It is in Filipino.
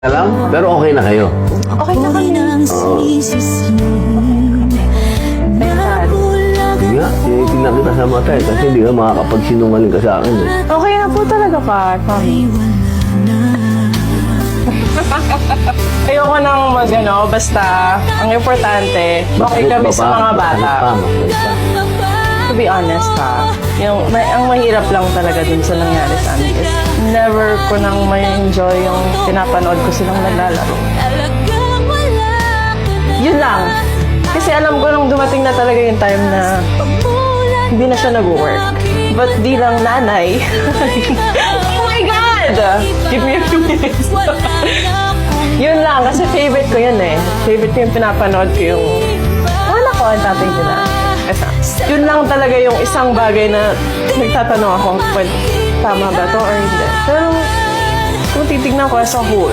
Alam? Pero okay na kayo. Okay na kami. Oo. Hindi nga, tinitingnan kita sa mata eh. Kasi hindi ka makakapagsinungaling ka sa akin eh. Okay na po talaga pa, Mami. Ayoko nang basta ang importante, okay kami sa mga bata. To be honest ang mahirap lang talaga dun sa nangyari sa amin is never ko nang may enjoy yung pinapanood ko silang naglalaro. Yun lang. Kasi alam ko nung dumating na talaga yung time na hindi na siya nag-work. But di lang nanay. Oh my God! Give me a few minutes. Yun lang, kasi favorite ko yun eh. Favorite ko yung pinapanood ko yung wala ko ang tatay nila. Yun lang talaga yung isang bagay na nagtatanong ako kung tama ba to or hindi. Pero kung titignan ko as a whole,